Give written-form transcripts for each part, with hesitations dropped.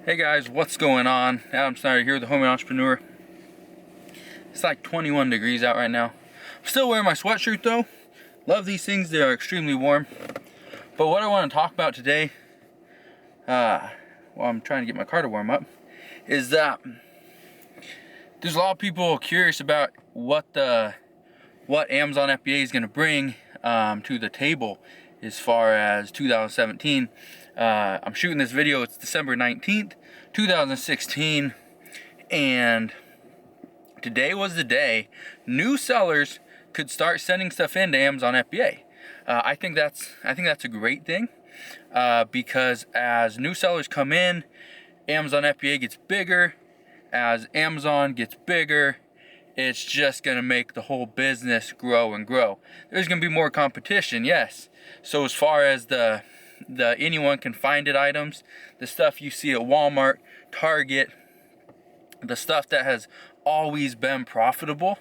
Hey guys, what's going on? Adam Snyder here, the Homie Entrepreneur. It's like 21 degrees out right now. I'm still wearing my sweatshirt though. Love these things, they are extremely warm. But what I want to talk about today, while I'm trying to get my car to warm up, is that there's a lot of people curious about what Amazon FBA is going to bring to the table as far as 2017. I'm shooting this video, it's December 19th, 2016, and today was the day new sellers could start sending stuff into Amazon FBA. I think that's a great thing, because as new sellers come in, Amazon FBA gets bigger. As Amazon gets bigger, it's just gonna make the whole business grow and grow. There's gonna be more competition, yes. So as far as the anyone can find it items, the stuff you see at Walmart, Target, the stuff that has always been profitable,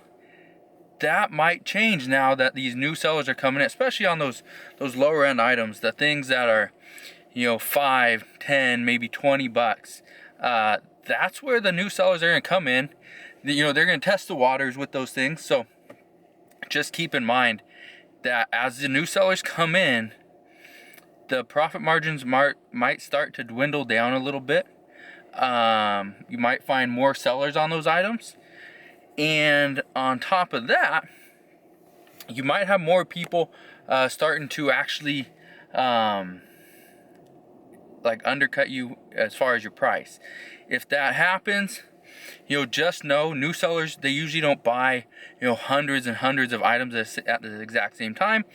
that might change now that these new sellers are coming in, especially on those lower end items, the things that are, you know, 5, 10, maybe 20 bucks. That's where the new sellers are gonna come in. You know, they're gonna test the waters with those things. So just keep in mind that as the new sellers come in, the profit margins might start to dwindle down a little bit. You might find more sellers on those items, and on top of that, you might have more people starting to actually like undercut you as far as your price. If that happens, you know, just know new sellers, they usually don't buy, you know, hundreds and hundreds of items at the exact same time.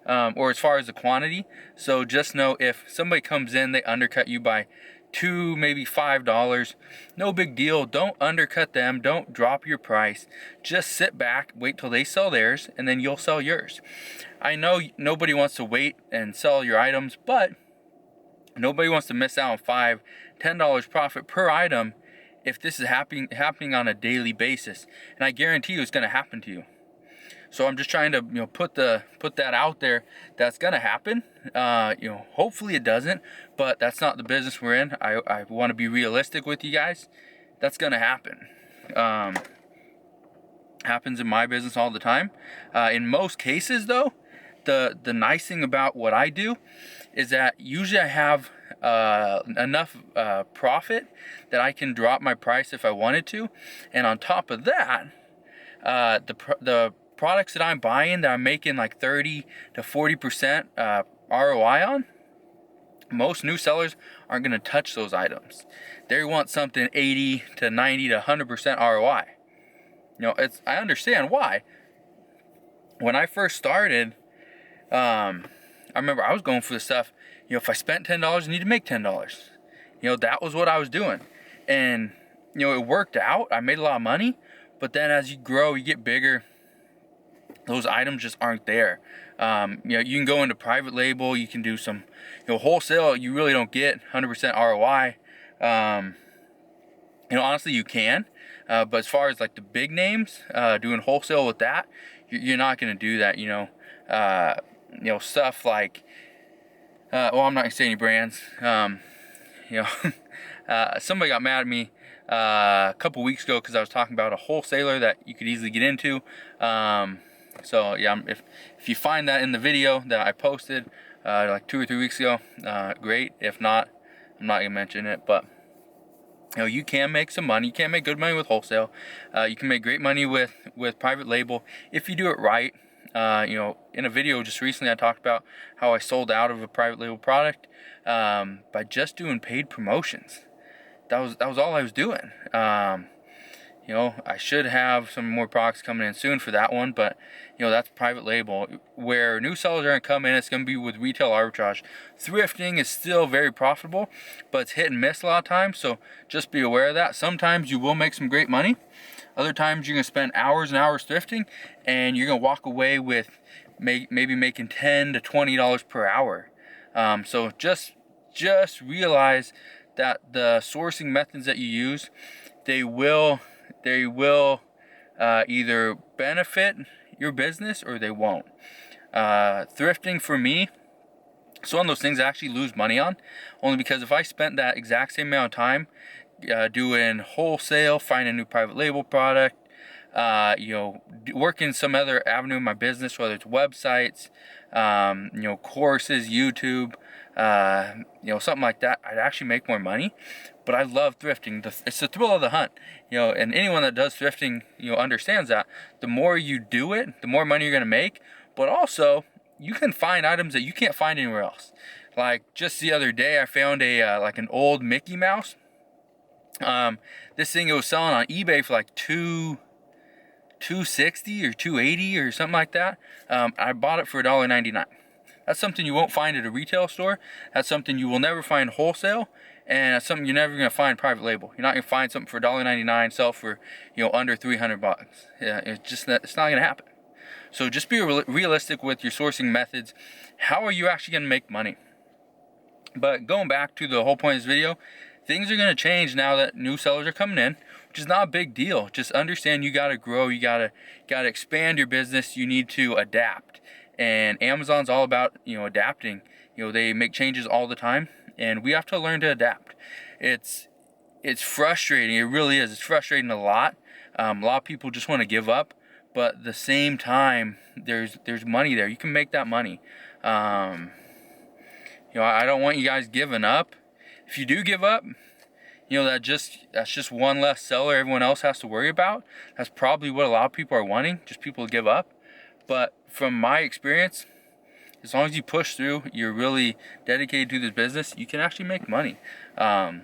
Or as far as the quantity. So just know if somebody comes in, they undercut you by $2, maybe $5, no big deal. Don't undercut them, don't drop your price. Just sit back, wait till they sell theirs, and then you'll sell yours. I know nobody wants to wait and sell your items, but nobody wants to miss out on $5, $10 profit per item if this is happening on a daily basis. And I guarantee you it's gonna happen to you. So I'm just trying to, you know, put that out there. That's gonna happen. You know, hopefully it doesn't, but that's not the business we're in. I want to be realistic with you guys. That's gonna happen. Happens in my business all the time. In most cases, though, the nice thing about what I do is that usually I have enough profit that I can drop my price if I wanted to, and on top of that, the products that I'm buying that I'm making like 30 to 40% ROI on, most new sellers aren't going to touch those items. They want something 80 to 90 to 100% ROI. You know, I understand why. When I first started, I remember I was going for the stuff, you know, if I spent $10, I need to make $10. You know, that was what I was doing. And, you know, it worked out. I made a lot of money. But then as you grow, you get bigger, those items just aren't there. You know, you can go into private label, you can do some, you know, wholesale, you really don't get 100% ROI. You know, honestly, you can. But as far as like the big names, doing wholesale with that, you're not going to do that, you know. You know, stuff like, well, I'm not going to say any brands. You know, somebody got mad at me a couple weeks ago because I was talking about a wholesaler that you could easily get into. So yeah, if you find that in the video that I posted like 2 or 3 weeks ago, great. If not, I'm not gonna mention it. But you know, you can make some money. You can make good money with wholesale. You can make great money with private label if you do it right. You know, in a video just recently, I talked about how I sold out of a private label product by just doing paid promotions. That was all I was doing. You know, I should have some more products coming in soon for that one, but you know, that's private label. Where new sellers are gonna come in, it's gonna be with retail arbitrage. Thrifting is still very profitable, but it's hit and miss a lot of times, so just be aware of that. Sometimes you will make some great money. Other times you're gonna spend hours and hours thrifting, and you're gonna walk away with maybe making $10 to $20 per hour. So just realize that the sourcing methods that you use, they will either benefit your business or they won't. Thrifting for me So one of those things I actually lose money on, only because if I spent that exact same amount of time doing wholesale, finding a new private label product, you know, working some other avenue in my business, whether it's websites, you know, courses, YouTube, you know, something like that, I'd actually make more money. But I love thrifting. It's the thrill of the hunt, you know, and anyone that does thrifting, you know, understands that the more you do it, the more money you're going to make. But also, you can find items that you can't find anywhere else. Like just the other day, I found a like an old Mickey Mouse. This thing, it was selling on eBay for like $260 or $280 or something like that. I bought it for $1.99. That's something you won't find at a retail store. That's something you will never find wholesale, and that's something you're never going to find private label. You're not going to find something for $1.99 sell for, you know, under 300 bucks. Yeah, it's not going to happen. So just be realistic with your sourcing methods. How are you actually going to make money? But going back to the whole point of this video, things are going to change now that new sellers are coming in, which is not a big deal. Just understand you got to grow, you got to expand your business, you need to adapt. And Amazon's all about, you know, adapting. You know, they make changes all the time, and we have to learn to adapt. It's frustrating. It really is. It's frustrating a lot. A lot of people just want to give up, but at the same time, there's money there. You can make that money. You know, I don't want you guys giving up. If you do give up, you know, that's just one less seller everyone else has to worry about. That's probably what a lot of people are wanting, just people to give up. But from my experience, as long as you push through, you're really dedicated to this business, you can actually make money. You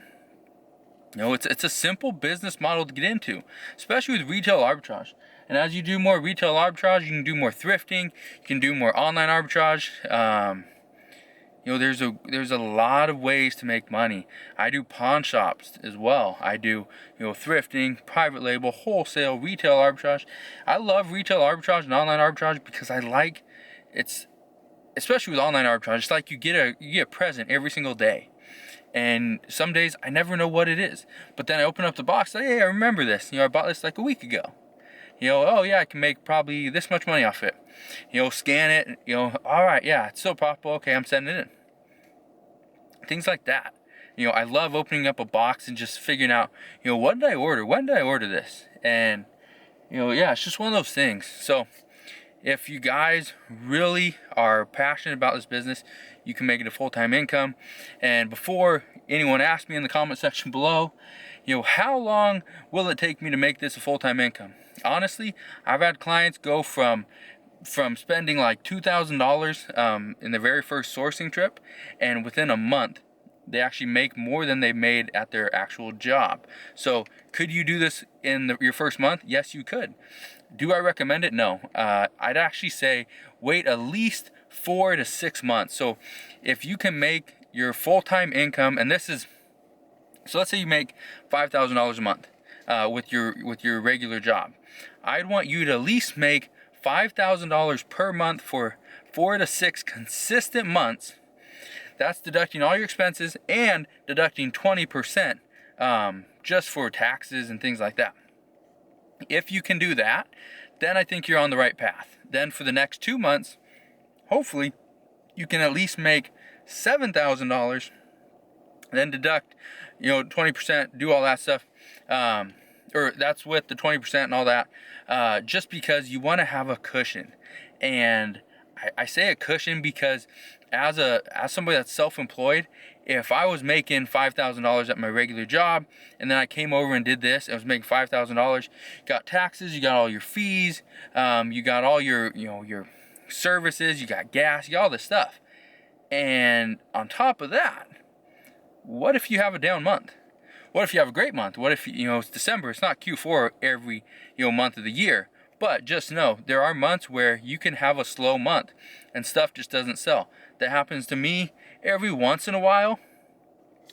know, it's a simple business model to get into, especially with retail arbitrage. And as you do more retail arbitrage, you can do more thrifting, you can do more online arbitrage. You know, there's a lot of ways to make money. I do pawn shops as well. I do, you know, thrifting, private label, wholesale, retail arbitrage. I love retail arbitrage and online arbitrage because I like it's, especially with online arbitrage, it's like you get a present every single day. And some days I never know what it is. But then I open up the box, like, hey, I remember this. You know, I bought this like a week ago. You know, oh yeah, I can make probably this much money off it. You know, scan it, you know, all right, yeah, it's so profitable, okay, I'm sending it in. Things like that. You know, I love opening up a box and just figuring out, you know, what did I order? When did I order this? And, you know, yeah, it's just one of those things. So, if you guys really are passionate about this business, you can make it a full-time income. And before anyone asks me in the comment section below, you know, how long will it take me to make this a full-time income? Honestly, I've had clients go from spending like $2,000 in the very first sourcing trip, and within a month they actually make more than they made at their actual job. So could you do this in your first month? Yes, you could. Do I recommend it? No. I'd actually say wait at least 4 to 6 months. So if you can make your full-time income, and this is, so let's say you make $5,000 a month with your regular job. I'd want you to at least make $5,000 per month for 4 to 6 consistent months. That's deducting all your expenses and deducting 20% just for taxes and things like that. If you can do that, then I think you're on the right path. Then for the next 2 months, hopefully you can at least make $7,000, then deduct, you know, 20%, do all that stuff. Or that's with the 20% and all that, just because you want to have a cushion. And I say a cushion because as somebody that's self-employed, if I was making $5,000 at my regular job, and then I came over and did this, I was making $5,000, got taxes, you got all your fees, you got all your, you know, your services, you got gas, you got all this stuff. And on top of that, what if you have a down month? What if you have a great month? What if, you know, it's December? It's not Q4 every, you know, month of the year. But just know, there are months where you can have a slow month and stuff just doesn't sell. That happens to me every once in a while,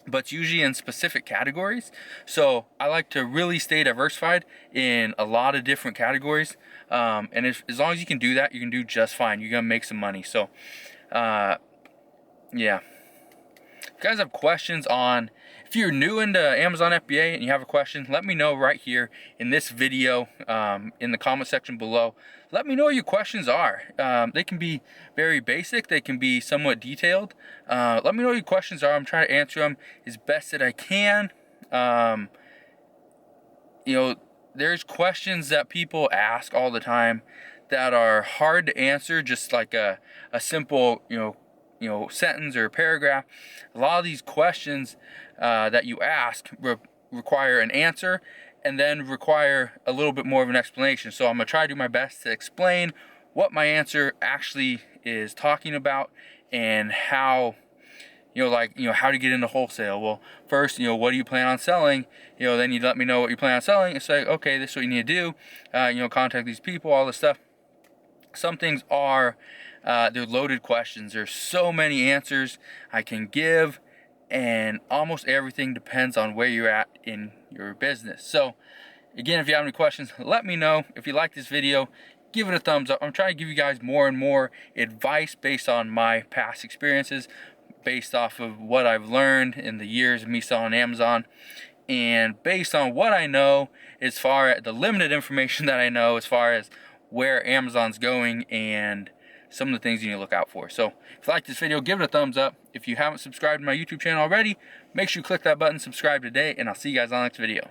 but it's usually in specific categories. So I like to really stay diversified in a lot of different categories. And as long as you can do that, you can do just fine. You're going to make some money. So, yeah. If you guys have questions on, if you're new into Amazon FBA and you have a question, let me know right here in this video, in the comment section below. Let me know what your questions are. They can be very basic, they can be somewhat detailed. Let me know what your questions are. I'm trying to answer them as best that I can. You know, there's questions that people ask all the time that are hard to answer, just like a simple, sentence or paragraph. A lot of these questions that you ask require an answer and then require a little bit more of an explanation. So I'm gonna try to do my best to explain what my answer actually is talking about and how, how to get into wholesale. Well, first, what do you plan on selling? Then you let me know what you plan on selling. It's like, okay, this is what you need to do. Contact these people, all this stuff. Some things are, they're loaded questions. There's so many answers I can give, and almost everything depends on where you're at in your business. So again, if you have any questions, let me know. If you like this video, give it a thumbs up. I'm trying to give you guys more and more advice based on my past experiences, based off of what I've learned in the years of me selling Amazon, and based on what I know as far as the limited information that I know as far as where Amazon's going and some of the things you need to look out for. So if you like this video, give it a thumbs up. If you haven't subscribed to my YouTube channel already, make sure you click that button, subscribe today, and I'll see you guys on the next video.